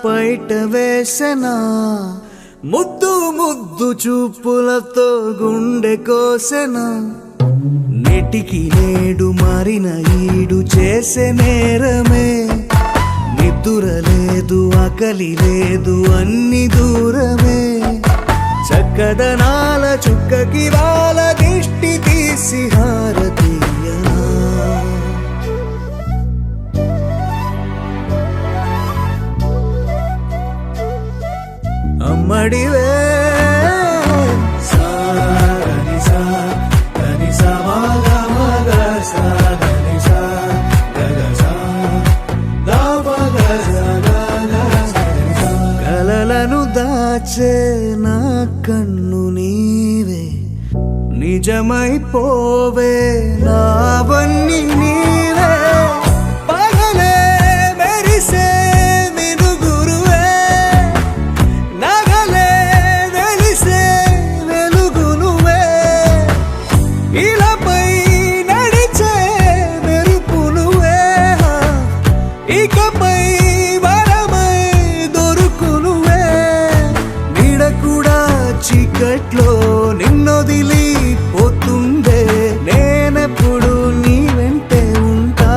పైట వేసెనా ముద్దు ముద్దు చూపులతో గుండె కోసెనా నెటికి నేడు మారిన ఈడు చేసే నేరమే నిద్ర లేదు ఆకలి లేదు అన్ని దూరమే చక్కదనాల చుక్కకి వాళ్ళ దిష్టి తీసి హారతీయనా అమ్మడివే కలలను దాచే నా కన్ను నీవే నిజమైపోవే నావన్నీ నీవే పగలే మెరిసే మినుగురువే నగలే వెలిసే వెలుగునువే ఇలాపై నడిచే మెరుపునువే ఇకపై చీకట్లో నిన్నొదిలి పోతుందే నేనెప్పుడు నీ వెంటే ఉంటా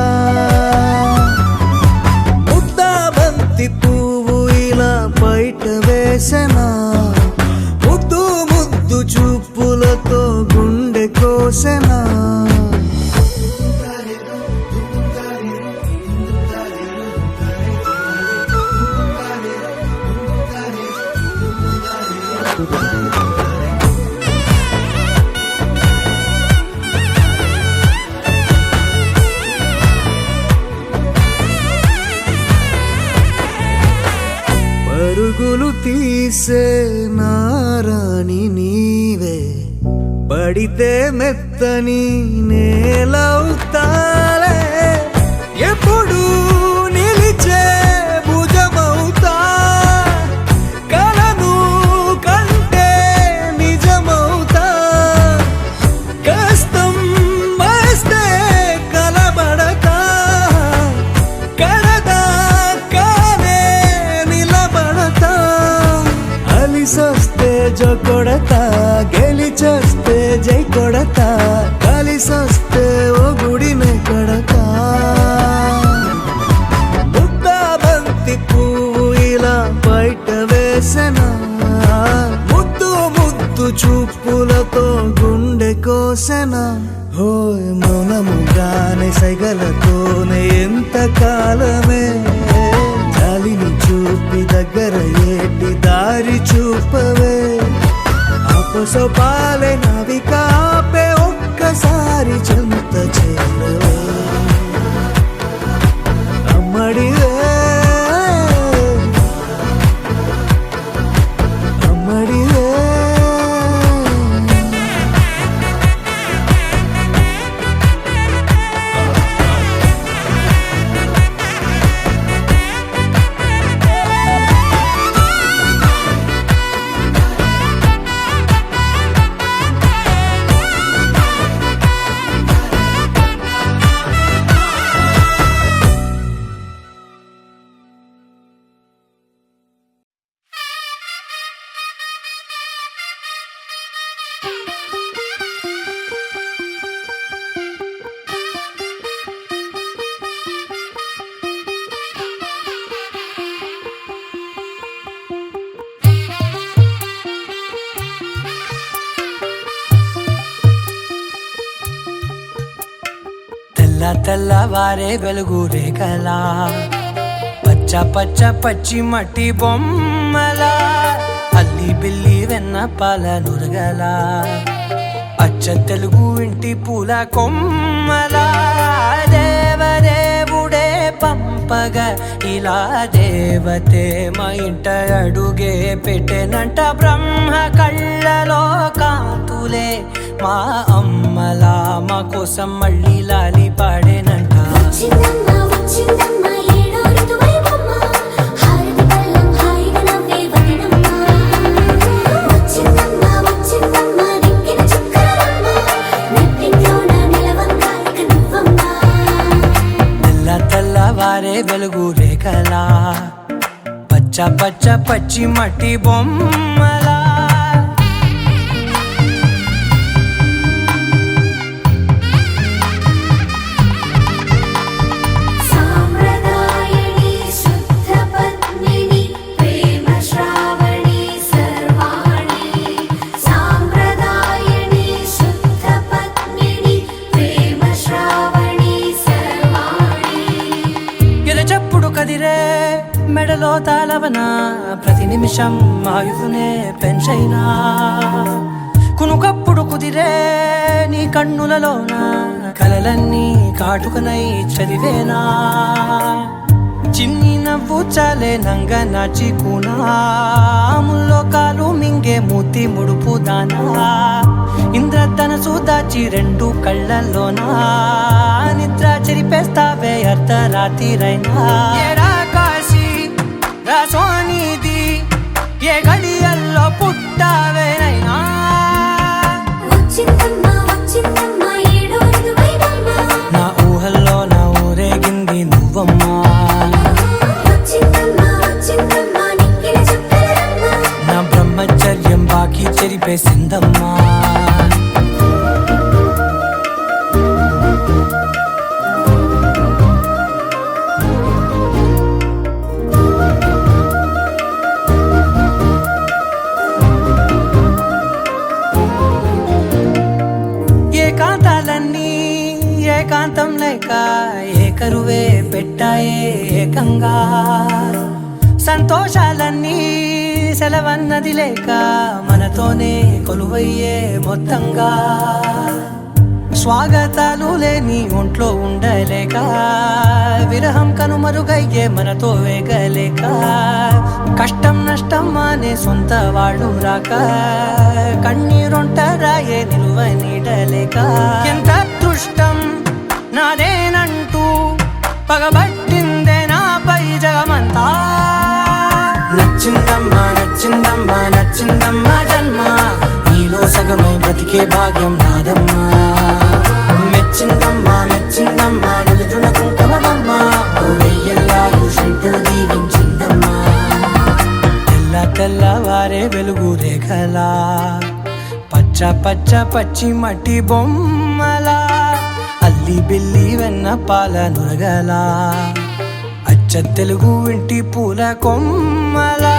ముద్దా బంతి పువ్వు ఇలా బయట వేసెనా ముద్దు ముద్దు చూపులతో గుండె కోసెనా పరుగులు తీసే నారాణి నీవే పడితే మెత్తని నేలవుతాలే ఎప్పుడు నిలిచే భుజమవుతా కలను కంటే నిజమవుతా కష్టం వస్తే కలబడతా కడదాకానే నిలబడతా అలిసొస్తే జో కొడతా గెలిచొస్తే జై కొడతా కలిసొస్తే ఓ గుడినే కొడతా ముద్దా బంతి పువ్వు ఇలా బయట వేసెనా ముద్దు ముద్దు చూపులతో గుండె కోసెనా హోయ్ మౌనముగానే సైగలతోనే ఎంత కాలమే జాలిని చూపి దగ్గర ఏటి దారి చూపవే అపసోపాలే నవికాపే ఒక్కసారి చెంత చేరవే అమ్మడివే అమ్మడివే తెల్లవారే వెలుగు రేఖలా పచ్చ పచ్చ పచ్చి మట్టి బొమ్మలా అల్లి బిల్లి వెన్న పాల నురగలా అచ్చ తెలుగు ఇంటి పూల కొమ్మలా దేవదేవుడే పంపగా ఇలా దేవతే మా ఇంట అడుగే పెట్టెనంట బ్రహ్మ కళ్ళలో కాంతులే మా అమ్మలా మా కోసం మళ్ళీ లాలి పాడేనంట తెల్లవారే వెలుగు రేఖలా పచ్చ పచ్చ పచ్చ పచ్చి మట్టి బొమ్మలా సాంప్రదాయని శుద్ధ పద్మిని ప్రేమ శ్రావణి సర్వాణి సాంప్రదాయని శుద్ధ పద్మిని ప్రేమ శ్రావణి సర్వాణి ఎరచప్పుడు కదిరే మెడలో తాళవన ప్రతి నిమిషం ఆయుధునే పెంచైనా కునుకప్పుడు కుదిరే నీ కన్నులలోన కలలన్నీ కాటుకనై చదివేనా చిన్ని నవ్వు చాలే నంగ నాచి కూనాముల్లో కాలు మింగే మూతి ముడుపు దానా ఇంద్రధనసు దాచి రెండు కళ్ళల్లోనా నిద్ర చెరిపేస్తావే అర్ధరాత్రిరైనా ఏరా కాశీ రా సోనిది ఏ గడియల్లో పుట్టావేనైనా వచ్చిందమ్మ వచ్చిందమ్మ ఏడో ఋతువైవమ్మ నా ఊహల్లో నా ఊరేగింది నువ్వమ్మా వచ్చిందమ్మ వచ్చిందమ్మ నిక్కిన చుక్కలమ్మ నా బ్రహ్మచర్యం బాకీ చెరిపేసిందమ్మా ఏకాంతాలన్నీ ఏకాంతం లేక ఏకరువే పెట్టాయే ఏకంగా సంతోషాలన్నీ సెలవన్నది లేక మనతోనే కొలువయ్యే మొత్తంగా స్వాగతాలు లేని ఒంట్లో ఉండలేక విరహం కనుమరుగయ్యే మనతో వేగలేక కష్టం నష్టం అనే సొంత వాళ్ళు రాక కన్నీరొంటరాయే నిలువ నీడలేక ఎంత అదృష్టం నాదేనంటూ పగబట్టిందే నాపై జగమంతా నచ్చిందమ్మా నచ్చిందమ్మా నచ్చిందమ్మా జన్మ నీలో సగమై బ్రతికే భాగ్యం నాదమ్మా మెచ్చిందమ్మా మెచ్చిందమ్మా నిలుతున్న కుంకుమమ్మా వెయ్యల్లాలు శంకరు దీవించిందమ్మా తెల్ల తెల్లవారే వెలుగు రేఖలా పచ్చ పచ్చ పచ్చి మట్టి బొమ్మలా అల్లి బిల్లి వెన్న పాల నురగలా అచ్చ తెలుగు ఇంటి పూల కొమ్మలా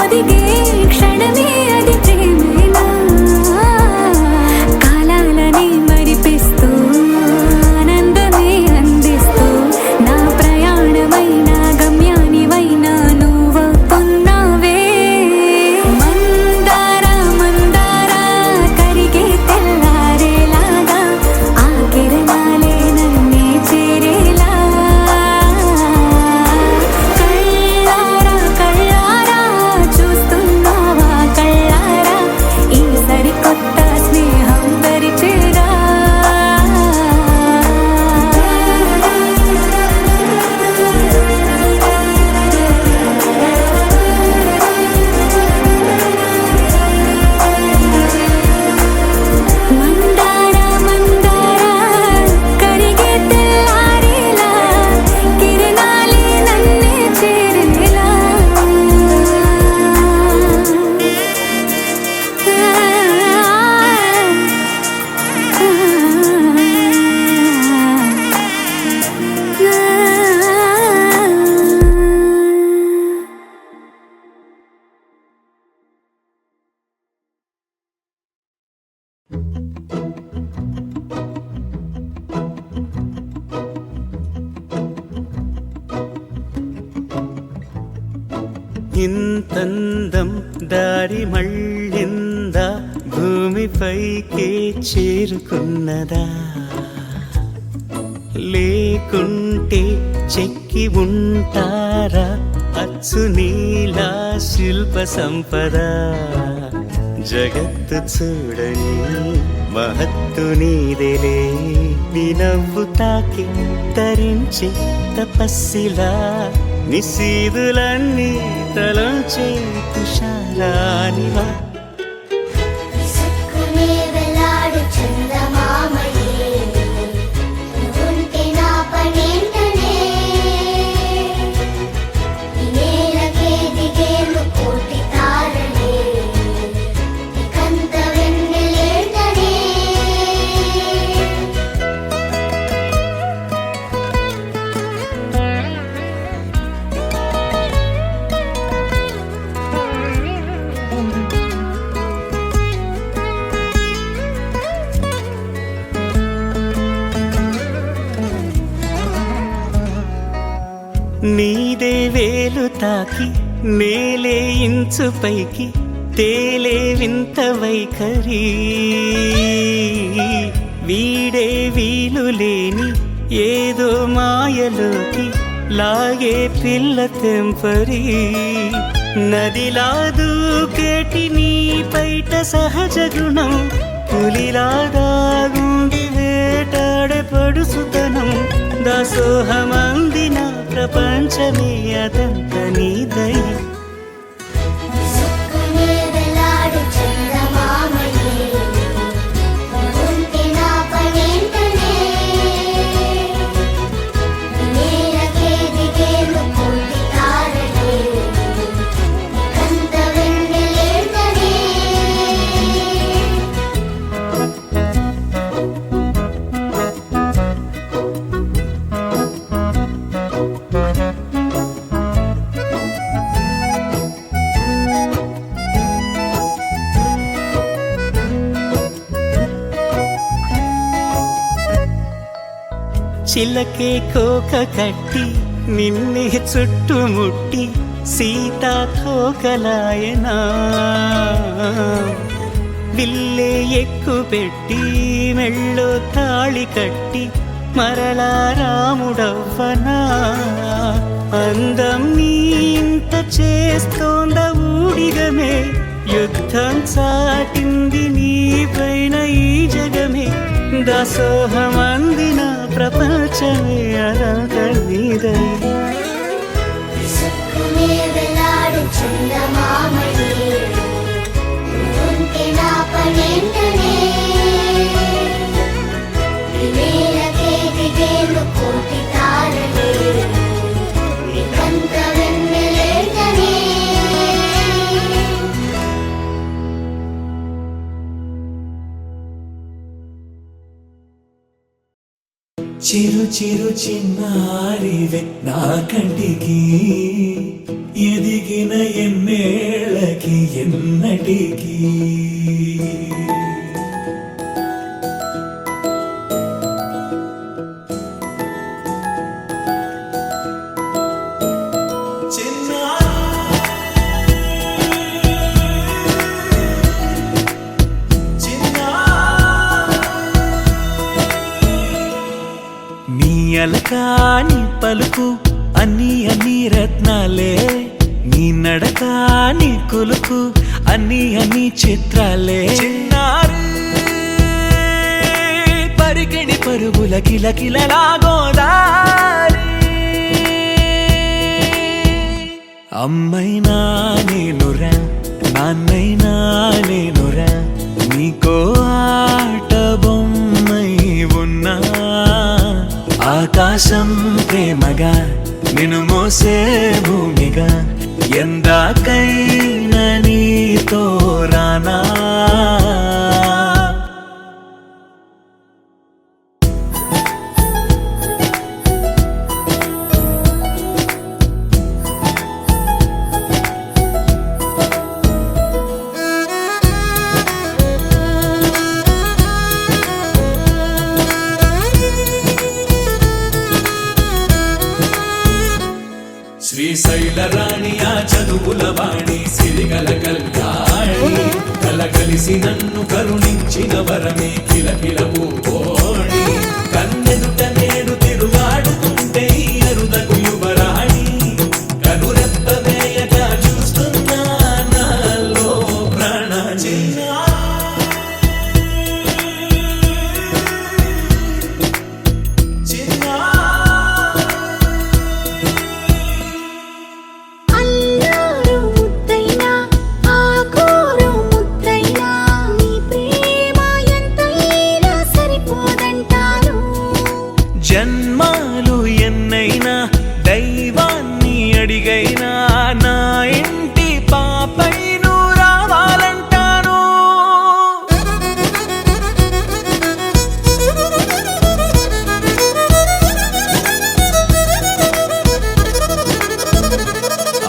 ఒదిగే క్షణమే అది ప్రేమేనా కాలాలని మరిపిస్తూ ఆనందమే అందిస్తూ నా ప్రయాణమైన గమ్యానివైనా నువ్వవుతున్నావే మందార మందార కరిగే తెల్లారేలాగా ఆ కిరణాలే నన్నే చేరేలా కళ్ళారా కళ్ళారా చూస్తున్నావా కళ్ళారా ఈ సరికొత్త స్నేహం పరిచేరా మందార మందార కరిగే తెల్లారేలా కిరణాలే నన్నే చేరేలా ఇంతందం దారి మళ్ళిందా భూమిపైకే చేరుకున్నదా లేకుంటే చెక్కి ఉంటారా అచ్చు నీలా శిల్ప సంపద జగత్తు చూడని మహత్తు నీదేలే నీ నవ్వు తాకి తరించి తపస్సిలా నిశీదులన్నీ తలంచే తుషారానివా విసుక్కునే వెలాడు చందమామయే నువ్వుంటే నా పనేంటనే ఈ నేలకే దిగేలు కోటి తారలే నీకంత వెన్నెలేంటనే నీదే వేలు తాకి నేలే ఇంచు పైకి తేలే వింత వైఖరి వీడే వీలు లేని ఏదో మాయలోకి లాగే పిల్ల తెంపరి నదిలా దూకేటి నీ పైట సహజ గుణం పులిలా దాగుండి వేటాడే పడుసుతనం దాసోహమందిన ప్రపంచమే అదంత నీదై విసుక్కునే వెలాడు చందమామయే నువ్వుంటే నా పనేంటనే ఈ నేలకే దిగేలు కోటి తారలే నీకంత వెన్నెలేంటనే చిలకే కోక కట్టి నిన్నే చుట్టుముట్టి సీతాకోకలాయనా విల్లే ఎక్కు పెట్టి మెళ్ళో తాళి కట్టి మరలా రాముడవ్వనా అందం నీ ఇంత చేస్తోంద ఊడిగమే యుద్ధం చాటింది నీ పైన ఈ జగమే దాసోహమందిన ప్రపంచమే అదంత నీదై విసుక్కునే వెలాడు చందమామయే నువ్వుంటే నా పనేంటనే ఈ నేలకే దిగేలు కోటి తారలే నీకంత వెన్నెలేంటనే చిరు చిరు చిన్నారివే నా కంటికి ఎదిగిన ఎన్నేళ్ల ఎన్నటికీ నీ అలకాని పలుకు అన్ని రత్నాలే నీ నడక నీ కులుకు అన్ని చిత్రాలే పరికిణి పరుగుల కిలకిలలాగోదారి అమ్మైనా నేనురా నాన్నైనా నేనురా నీకో ఆట బొమ్మై ఉన్నా ఆకాశం ప్రేమగా నిన్ను మోసే భూమిగా ఎందాకైనా నీతో రానా శ్రీశైల రాణి ఆ చదువుల వాణి సిరిగల కళ్యాణి కలగలిసి నన్ను కరుణించిన వరమే కిలకిల పూకోణి కన్నెదుట నేడు తిరుగాడుతుంటే ఈ అరుదకు యువరాణి కనురెప్ప వేయగా చూస్తున్నా నాలో ప్రాణ అల్లారు ముద్దైనా ఆకోరు ముద్దైనా నీ ప్రేమ ఎంతైనా సరిపోదంటాను జన్మాలు ఎన్నైనా దైవాన్ని అడిగైనా నా ఇంటి పాపై నువ్వు రావాలంటాను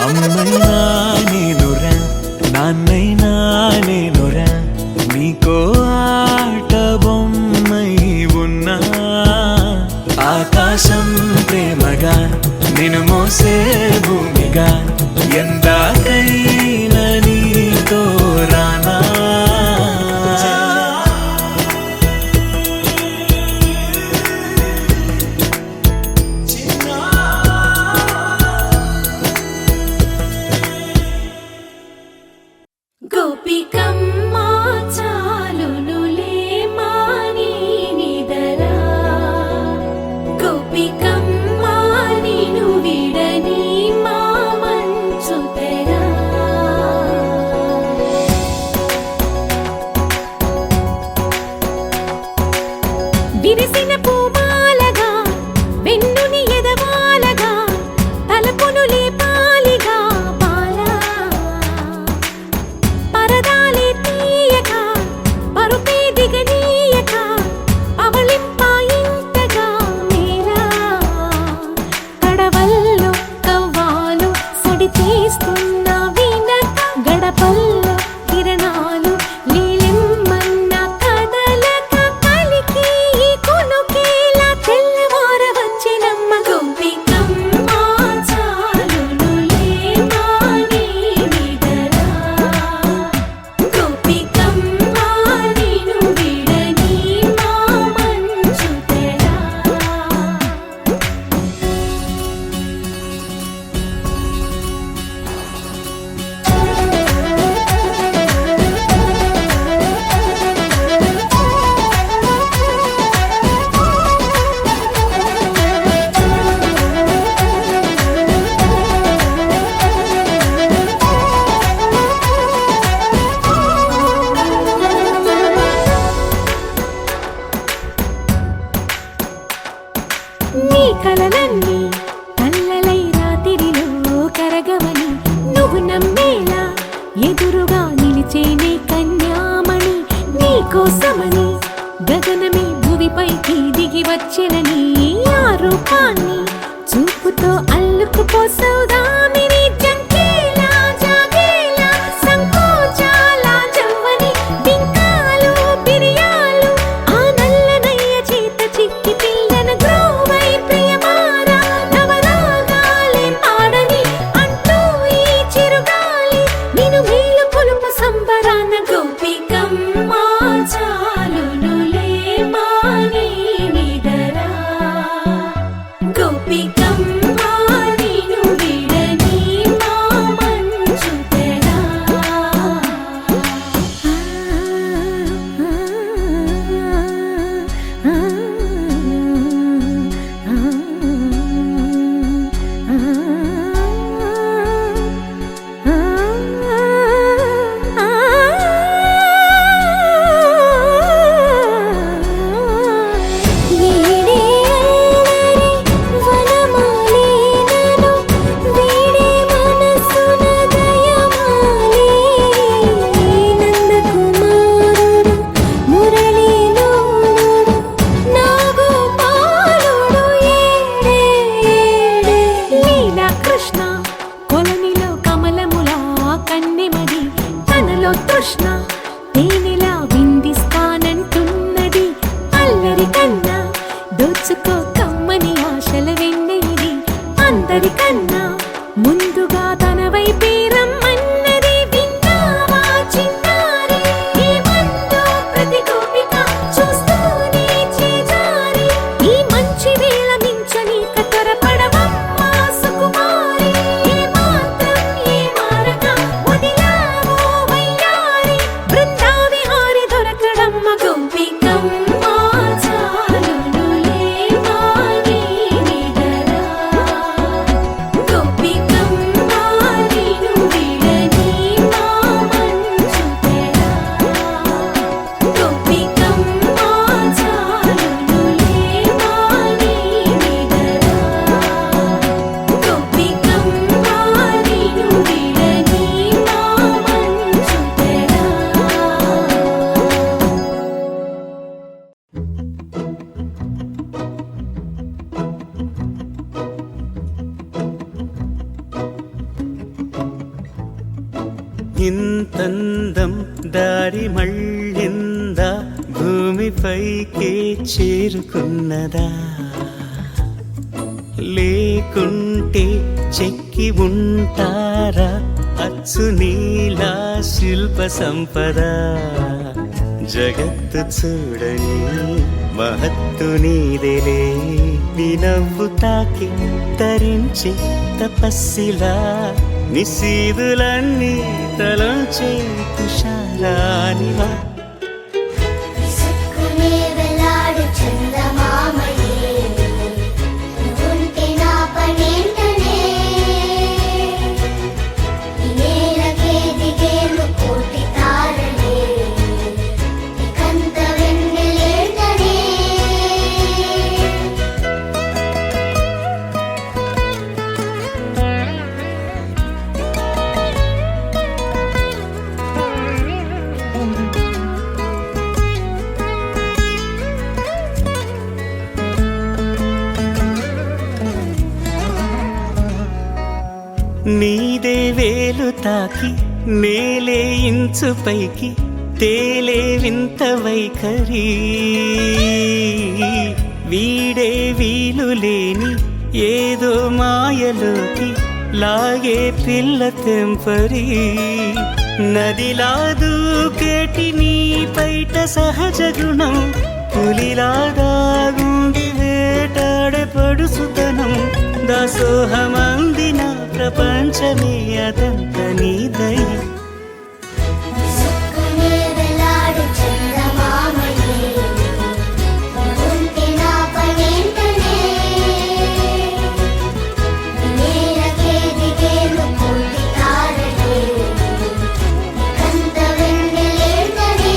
అమ్మైనా నేనురా నాన్నైనా నేనురా నీకో ఆట బొమ్మై ఉన్నా ఆకాశం ప్రేమగా నిన్ను మోసే భూమిగా ఎందాకైనా నీతో రానా గోపికమ్మ చాలునులే మాని నిదరా గోపికమ్మ నిను విడని మా మంచు తెరా విరిసిన పూమాలగా వెన్నుని ఎదవాలగా తలపును లేపాలిగా బాలా పరదాలే తీయక పరుపే దిగనీయక అవలింపాయింతగా మేరా కడవల్లో కవ్వాలు సడి తీస్తున్న వినక గడపల్లో కిరణాలు లీలెమ్మన్న కదలక కలికి ఈ కొనుకేలా తెల్లవార వచ్చినమ్మ గోపికమ్మ చాలునులే మాని నిదరా గోపికమ్మ నిను విడని మా మంచు తెరా నీ కలలన్నీ కల్లలై రాత్రిలో కరగవని నువ్వు నమ్మేలా ఎదురుగా నిలిచేనే కన్యామణి నీకోసమని గగనమే భువిపైకి దిగి వచ్చినని ఆ రూపాన్ని చూపుతో అల్లుకుపోసౌదామిని జంకేలా జాగేలా సంకో కృష్ణ తేనెలా విందిస్తానంటున్నది అల్లరి కన్నా దోచుకో కమ్మని ఆశల వెన్నెయిది అందరికన్నా ముందుగా తన వైపే రమ్మన్నది విన్నావా చిన్నారి ఏమందో ప్రతి గోపిక చూస్తూనే చేజారి ఈ మంచి వేళ మించని కతరపడవమ్మా సుకుమారి ఏ మాత్రం ఏ మారక వదిలావో వయ్యారి బృందావిహారి దొరకడమ్మ గోపికమ్మ చాలునులే మాని నిదరా గోపికమ్మ నిను విడని మా మంచు తెరా గోపికమ్మ చాలునులే మాని నిదరా గోపికమ్మ నిను విడని మా మంచు తెరా ఇంతందం దారి మళ్ళిందా భూమిపైకే చేరుకున్నదా లేకుంటే చెక్కి ఉంటారా అచ్చు నీలా శిల్ప సంపద జగత్తు చూడని మహత్తు నీదేలే నీ నవ్వు తాకి తరించి తపస్సిలా నిశీదులన్నీ తలంచే తుషారానివా విసుక్కునే వెలాడు చందమామయే నువ్వుంటే నా పనేంటనే ఈ నేలకే దిగేను కోటి తారలే ఇకంత వెన్నెలేంటనే నీదే వేలు తాకి నేలే ఇంచు పైకి తేలే వింత వైఖరి వీడే వీలు లేని ఏదో మాయలోకి లాగే పిల్ల తెంపరి నదిలా దూకేటి నీ పైట సహజ గుణం పులిలా దాగుండి వేటాడే పడుసుతనం దాసోహమందిన ప్రపంచమే అదంత నీదై విసుక్కునే వెలాడు చందమామయే నువ్వుంటే నా పనేంటనే ఈ నేలకే దిగేను కోటి తారలే ఇకంత వెన్నెలేంటనే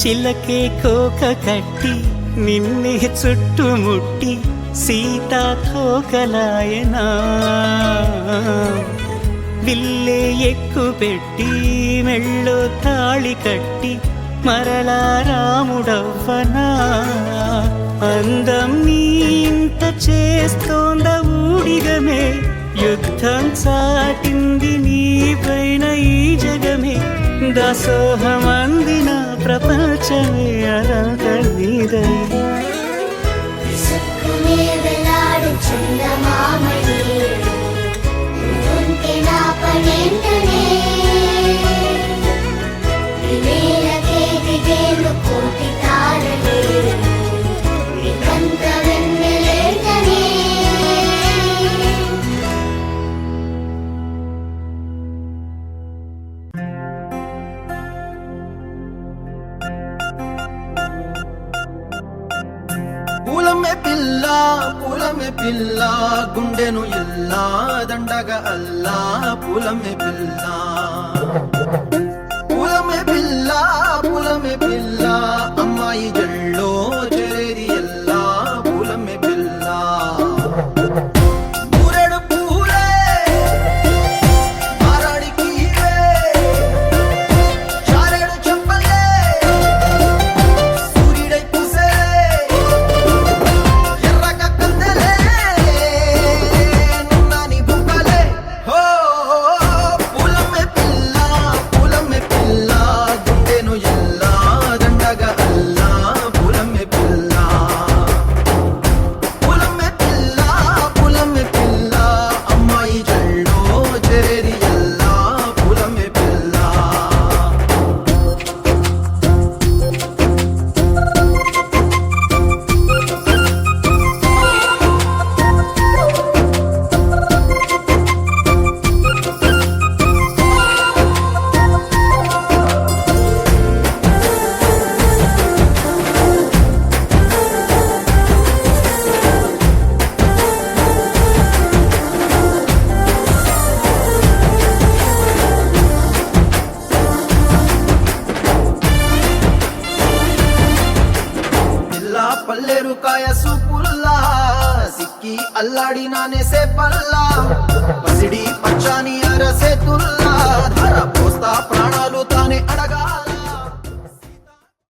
చిలకే కోక కట్టి నిన్నే చుట్టుముట్టి సీతా కోకలాయనా విల్లే ఎక్కు పెట్టి మెళ్ళో తాళి కట్టి మరలా రాముడవ్వనా అందం నీ ఇంత చేస్తోంద ఊడిగమే యుద్ధం చాటింది నీ పైన ఈ జగమే దాసోహమందిన ప్రపంచమే అరంత నీదై విసుక్కునే వెలాడు చందమామయే నువ్వుంటే నా పనేంటనే ఈ నేలకే దిగేను కోటి తారలే ఇకంత వెన్నెలేంటనే పూలమే పిల్ల గుండెను ఇల్లా దండగ అల్లా పూలమే పిల్ల పూలమే పిల్ల అమ్మాయి జల్లో చేరేది ఎల్లా పూలమే పిల్ల అల్లాడినానేసే పల్లా పసిడి పచ్చాని అరసే తుల్లా ధర పోస్తా ప్రాణాలు తానే అడగా